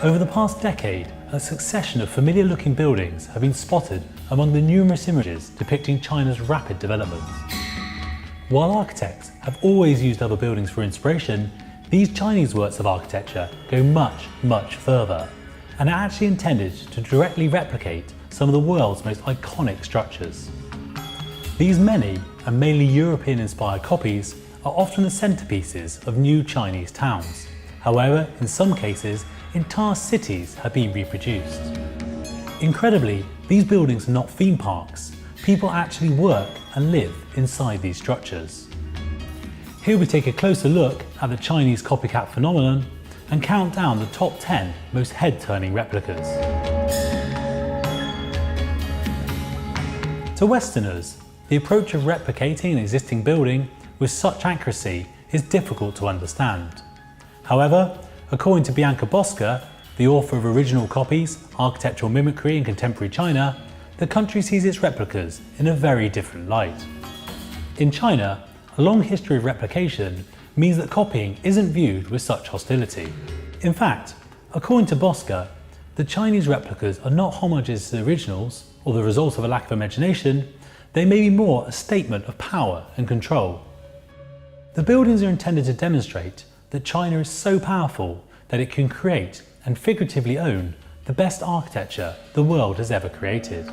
Over the past decade, a succession of familiar-looking buildings have been spotted among the numerous images depicting China's rapid development. While architects have always used other buildings for inspiration, these Chinese works of architecture go much further and are actually intended to directly replicate some of the world's most iconic structures. These many and mainly European-inspired copies are often the centerpieces of new Chinese towns. However, in some cases, entire cities have been reproduced. Incredibly, these buildings are not theme parks. People actually work and live inside these structures. Here we take a closer look at the Chinese copycat phenomenon and count down the top 10 most head-turning replicas. To Westerners, the approach of replicating an existing building with such accuracy is difficult to understand. However, according to Bianca Bosca, the author of Original Copies, Architectural Mimicry in Contemporary China, the country sees its replicas in a very different light. In China, a long history of replication means that copying isn't viewed with such hostility. In fact, according to Bosca, the Chinese replicas are not homages to the originals or the result of a lack of imagination, they may be more a statement of power and control. The buildings are intended to demonstrate that China is so powerful that it can create and figuratively own the best architecture the world has ever created.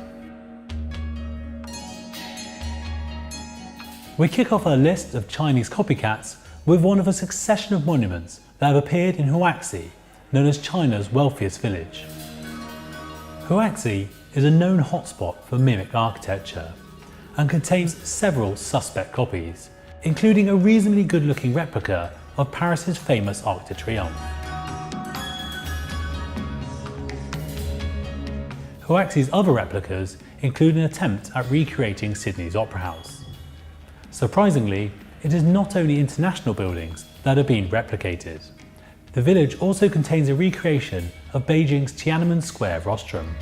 We kick off our list of Chinese copycats with one of a succession of monuments that have appeared in Huaxi, known as China's wealthiest village. Huaxi is a known hotspot for mimic architecture and contains several suspect copies, including a reasonably good-looking replica of Paris's famous Arc de Triomphe. Huaxi's other replicas include an attempt at recreating Sydney's Opera House. Surprisingly, it is not only international buildings that are being replicated. The village also contains a recreation of Beijing's Tiananmen Square rostrum.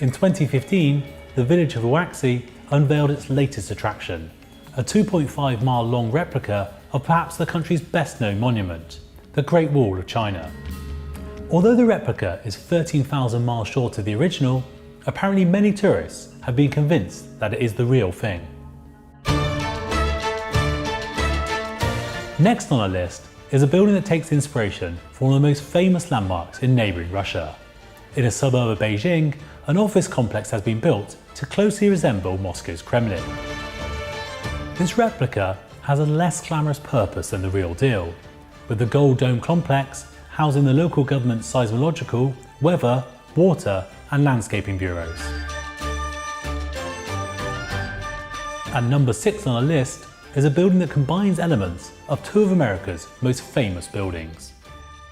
In 2015, the village of Huaxi unveiled its latest attraction, a 2.5-mile long replica of perhaps the country's best-known monument, the Great Wall of China. Although the replica is 13,000 miles short of the original, apparently many tourists have been convinced that it is the real thing. Next on our list is a building that takes inspiration from one of the most famous landmarks in neighbouring Russia. In a suburb of Beijing, an office complex has been built to closely resemble Moscow's Kremlin. This replica has a less glamorous purpose than the real deal, with the Gold Dome complex housing the local government's seismological, weather, water and landscaping bureaus. At number 6 on our list is a building that combines elements of two of America's most famous buildings.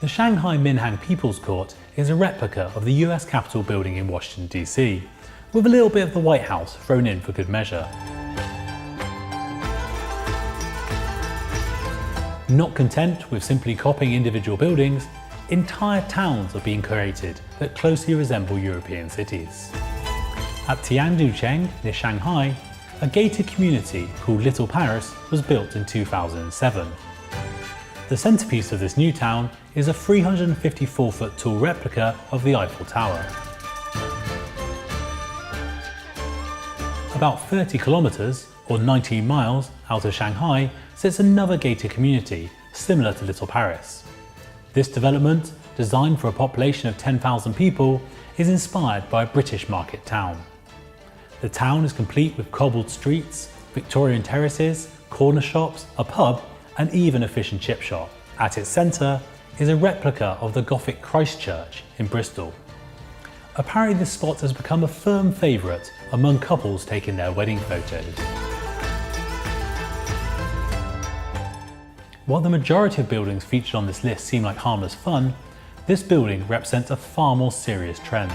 The Shanghai Minhang People's Court is a replica of the US Capitol building in Washington, D.C., with a little bit of the White House thrown in for good measure. Not content with simply copying individual buildings, entire towns are being created that closely resemble European cities. At Tianducheng, near Shanghai, a gated community called Little Paris was built in 2007. The centerpiece of this new town is a 354-foot tall replica of the Eiffel Tower. About 30 kilometers, or 19 miles, out of Shanghai sits another gated community similar to Little Paris. This development, designed for a population of 10,000 people, is inspired by a British market town. The town is complete with cobbled streets, Victorian terraces, corner shops, a pub, and even a fish and chip shop. At its centre is a replica of the Gothic Christ Church in Bristol. Apparently this spot has become a firm favourite among couples taking their wedding photos. While the majority of buildings featured on this list seem like harmless fun, this building represents a far more serious trend.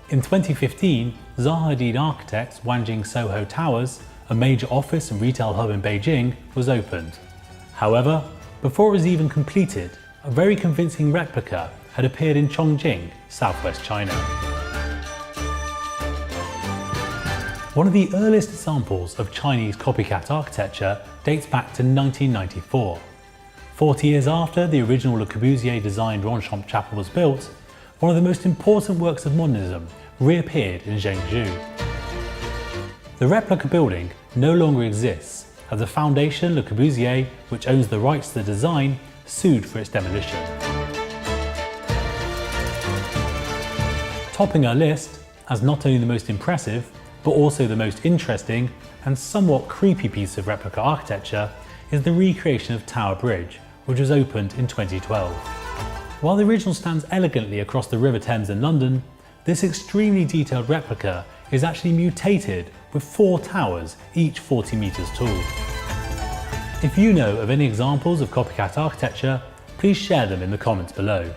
In 2015, Zaha Hadid Architects' Wanjing Soho Towers, a major office and retail hub in Beijing, was opened. However, before it was even completed, a very convincing replica had appeared in Chongqing, southwest China. One of the earliest examples of Chinese copycat architecture dates back to 1994. 40 years after the original Le Corbusier-designed Ronchamp Chapel was built, one of the most important works of modernism reappeared in Zhengzhou. The replica building no longer exists, as the foundation Le Corbusier, which owns the rights to the design, sued for its demolition. Topping our list, as not only the most impressive, but also the most interesting and somewhat creepy piece of replica architecture, is the recreation of Tower Bridge, which was opened in 2012. While the original stands elegantly across the River Thames in London, this extremely detailed replica is actually mutated with 4 towers, each 40 metres tall. If you know of any examples of copycat architecture, please share them in the comments below.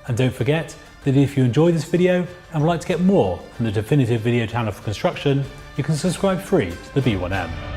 And don't forget that if you enjoyed this video and would like to get more from the definitive video channel for construction, you can subscribe free to the B1M.